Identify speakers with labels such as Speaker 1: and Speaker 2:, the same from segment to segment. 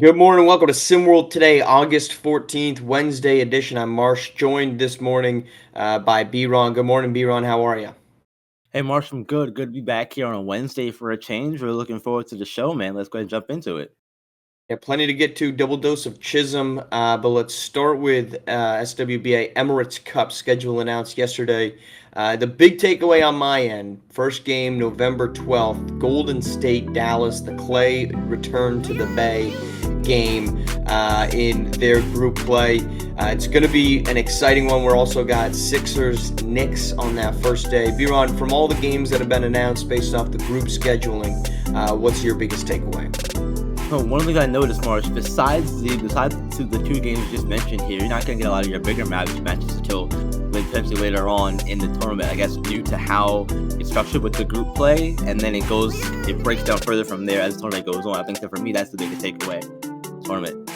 Speaker 1: Good morning. Welcome to SimWorld today, August 14th, Wednesday edition. I'm Marsh, joined this morning by B-Ron. Good morning, B-Ron. How are you?
Speaker 2: Hey, Marsh, I'm good. Good to be back here on a Wednesday for a change. We're looking forward to the show, man. Let's go ahead and jump into it.
Speaker 1: Yeah, plenty to get to. Double dose of Chisholm, but let's start with SWBA Emirates Cup schedule announced yesterday. The big takeaway on my end: first game November 12th, Golden State Dallas. The Clay return to the Bay game in their group play. It's going to be an exciting one. We're also got Sixers Knicks on that first day. B-Ron, from all the games that have been announced based off the group scheduling, what's your biggest takeaway?
Speaker 2: So one of the things I noticed, Marsh, besides the two games you just mentioned here, you're not going to get a lot of your bigger matches until potentially later on in the tournament. I guess due to how it's structured with the group play, and then it breaks down further from there as the tournament goes on. I think that for me, that's the biggest takeaway. Tournament.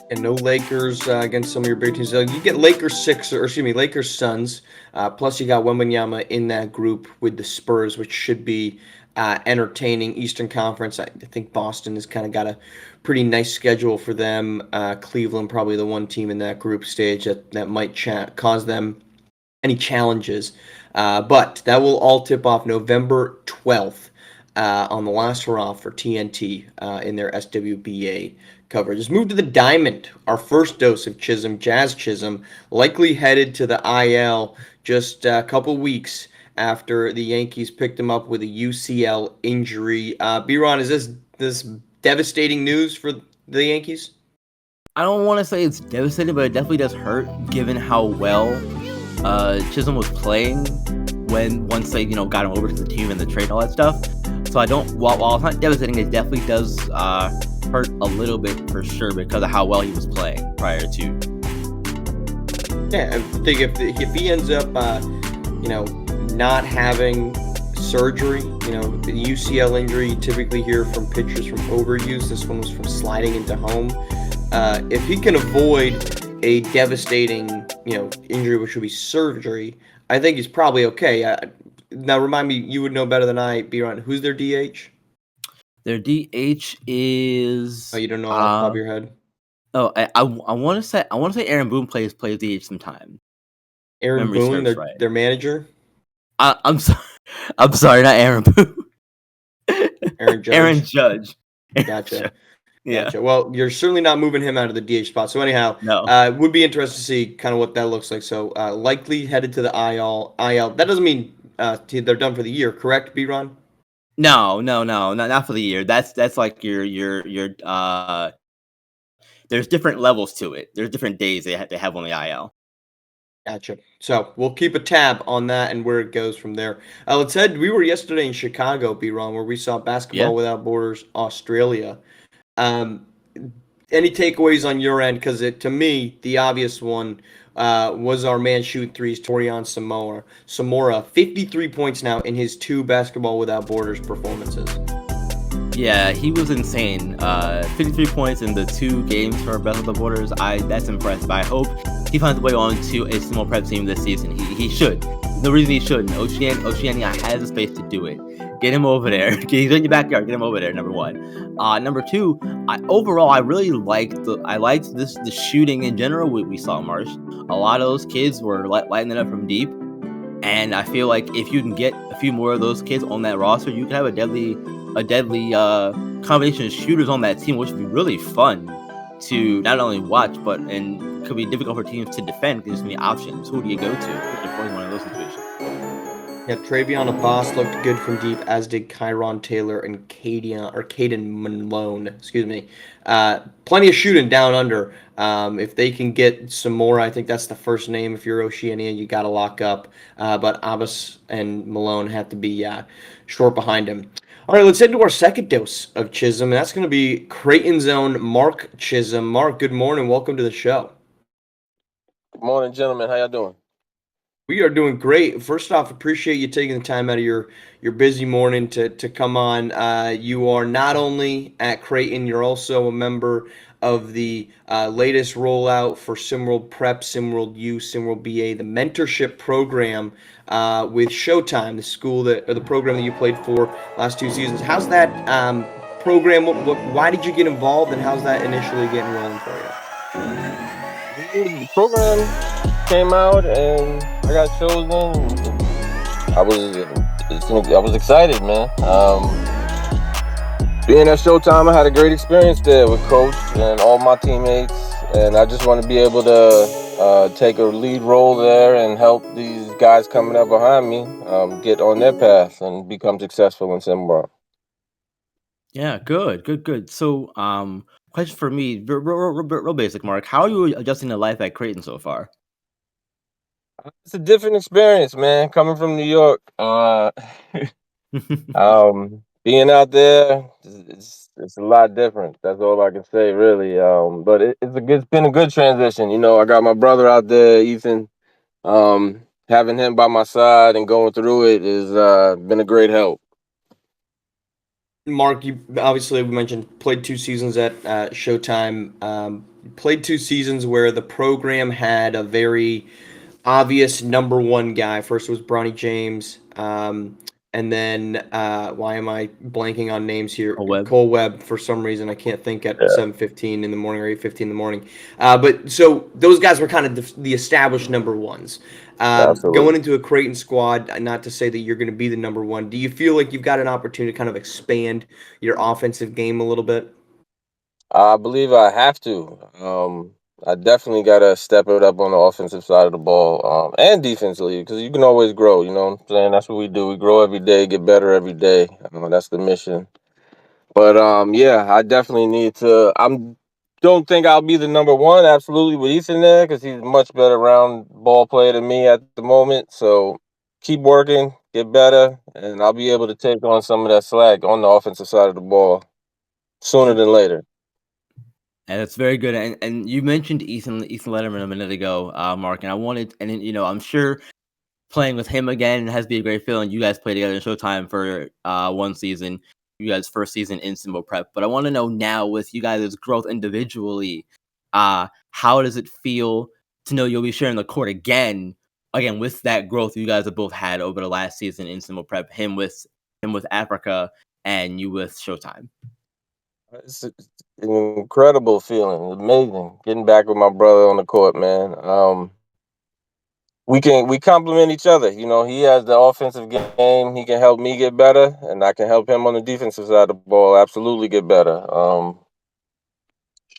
Speaker 1: And no Lakers against some of your big teams. You get Lakers Suns. Plus, you got Wembanyama in that group with the Spurs, which should be entertaining. Eastern Conference. I think Boston has kind of got a pretty nice schedule for them. Cleveland, probably the one team in that group stage that might cause them any challenges. But that will all tip off November 12th. On the last hurrah for TNT in their SWBA coverage. Let's move to the Diamond. Our first dose of Chisholm, Jazz Chisholm, likely headed to the IL just a couple weeks after the Yankees picked him up with a UCL injury. B-Ron, is this devastating news for the Yankees?
Speaker 2: I don't want to say it's devastating, but it definitely does hurt given how well Chisholm was playing once they got him over to the team and the trade and all that stuff. So while it's not devastating, it definitely does hurt a little bit for sure because of how well he was playing prior to.
Speaker 1: Yeah, I think if he ends up, not having surgery, the UCL injury, you typically hear from pitchers from overuse. This one was from sliding into home. If he can avoid a devastating, injury, which would be surgery, I think he's probably okay. Now, remind me, you would know better than I, B-Ron, who's their DH?
Speaker 2: Their DH is.
Speaker 1: Oh, you don't know off the top of your head?
Speaker 2: Oh, I want to say Aaron Boone plays DH sometime.
Speaker 1: Aaron Boone, their manager.
Speaker 2: I'm sorry, not Aaron Boone.
Speaker 1: Aaron Judge.
Speaker 2: Aaron Judge.
Speaker 1: Gotcha.
Speaker 2: Yeah.
Speaker 1: Gotcha. Well, you're certainly not moving him out of the DH spot. So anyhow,
Speaker 2: no.
Speaker 1: It would be interesting to see kind of what that looks like. So likely headed to the IL. That doesn't mean they're done for the year, correct, B-Ron?
Speaker 2: No, not for the year. That's like your there's different levels to it. There's different days they have on the IL.
Speaker 1: Gotcha. So we'll keep a tab on that and where it goes from there. Let's head. We were yesterday in Chicago, B-Ron, where we saw Basketball Without Borders Australia. Any takeaways on your end? Because to me, the obvious one was our man shooting threes, Torian Samora, 53 points now in his 2 Basketball Without Borders performances.
Speaker 2: Yeah, he was insane. 53 points in the 2 games for Basketball Without Borders. That's impressive. I hope he finds a way on to a small prep team this season. He should. No reason he shouldn't. Oceania has the space to do it. Get him over there. He's in your backyard. Get him over there. Number 1. Number 2. I really liked the shooting in general. We saw Marsh. A lot of those kids were lighting it up from deep, and I feel like if you can get a few more of those kids on that roster, you can have a deadly combination of shooters on that team, which would be really fun to not only watch, and could be difficult for teams to defend because there's many options. Who do you go to if you're one of those situations?
Speaker 1: Yeah, Travion Abbas looked good from deep, as did Kyron Taylor and Caden Malone. Excuse me. Plenty of shooting down under. If they can get some more, I think that's the first name. If you're Oceania, you got to lock up. But Abbas and Malone have to be short behind him. All right, let's head to our second dose of Chisholm, and that's going to be Creighton's own Mark Chisholm. Mark, good morning. Welcome to the show.
Speaker 3: Good morning, gentlemen. How y'all doing?
Speaker 1: We are doing great. First off, appreciate you taking the time out of your busy morning to come on. You are not only at Creighton, you're also a member of the latest rollout for SimWorld Prep, SimWorld U, SimWorld BA, the mentorship program with Showtime, the program that you played for last 2 seasons. How's that program? Why did you get involved, and how's that initially getting rolling for you?
Speaker 3: The program came out and I got chosen. I was excited, man. Being at Showtime, I had a great experience there with Coach and all my teammates, and I just want to be able to take a lead role there and help these guys coming up behind me get on their path and become successful in SimWorld.
Speaker 2: Yeah, good. So, question for me, real basic, Mark. How are you adjusting to life at Creighton so far?
Speaker 3: It's a different experience, man. Coming from New York, being out there, it's a lot different. That's all I can say, really. But it's been a good transition. You know, I got my brother out there, Ethan. Having him by my side and going through it has been a great help.
Speaker 1: Mark, you obviously we mentioned played 2 seasons at Showtime. Played 2 seasons where the program had a very obvious number one guy. First was Bronny James, and then why am I blanking on names here?
Speaker 2: Cole Webb.
Speaker 1: Cole Webb. For some reason, I can't think at
Speaker 3: Yeah.
Speaker 1: 7:15 in the morning or 8:15 in the morning. But so those guys were kind of the established number ones.
Speaker 3: Absolutely.
Speaker 1: Going into a Creighton squad, not to say that you're going to be the number one. Do you feel like you've got an opportunity to kind of expand your offensive game a little bit?
Speaker 3: I believe I have to. I definitely got to step it up on the offensive side of the ball and defensively because you can always grow. You know what I'm saying? That's what we do. We grow every day, get better every day. That's the mission. But yeah, I definitely need to. Don't think I'll be the number one. Absolutely with Ethan there because he's a much better round ball player than me at the moment. So keep working, get better, and I'll be able to take on some of that slack on the offensive side of the ball sooner than later.
Speaker 2: And that's very good. And you mentioned Ethan Letterman a minute ago, Mark, and I wanted, and I'm sure playing with him again has to be a great feeling. You guys played together in Showtime for 1 season. You guys' first season in SimWorld Prep. But I want to know now, with you guys' growth individually, how does it feel to know you'll be sharing the court again with that growth you guys have both had over the last season in SimWorld Prep, him with Africa and you with Showtime?
Speaker 3: It's an incredible feeling. It's amazing getting back with my brother on the court, man. We complement each other. You know, he has the offensive game. He can help me get better, and I can help him on the defensive side of the ball. Absolutely get better.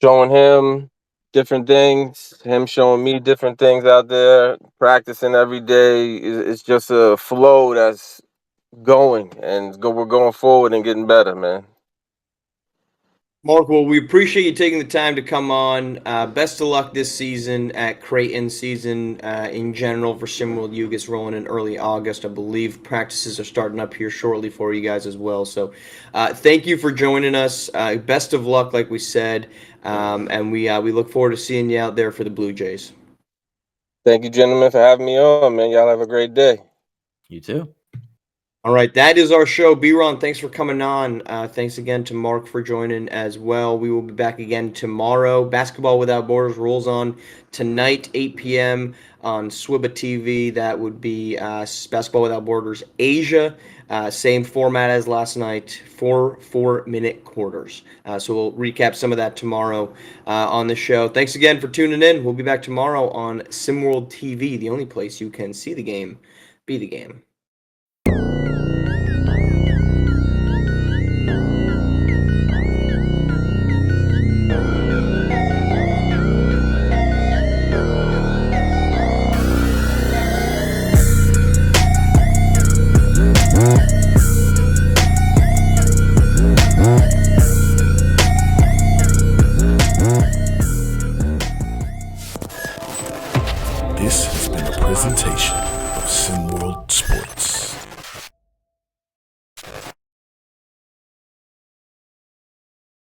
Speaker 3: Showing him different things, him showing me different things out there, practicing every day. It's just a flow that's going, and we're going forward and getting better, man.
Speaker 1: Mark, well, we appreciate you taking the time to come on. Best of luck this season at Creighton. Season in general for SimWorld U gets rolling in early August. I believe practices are starting up here shortly for you guys as well. So thank you for joining us. Best of luck, like we said. And we look forward to seeing you out there for the Blue Jays.
Speaker 3: Thank you, gentlemen, for having me on, man. Y'all have a great day.
Speaker 2: You too.
Speaker 1: All right, that is our show. B-Ron, thanks for coming on. Thanks again to Mark for joining as well. We will be back again tomorrow. Basketball Without Borders rolls on tonight, 8 p.m. on Swiba TV. That would be Basketball Without Borders Asia. Same format as last night, 4-minute quarters. So we'll recap some of that tomorrow on the show. Thanks again for tuning in. We'll be back tomorrow on SimWorld TV, the only place you can see the game, be the game.
Speaker 4: This has been a presentation of SimWorld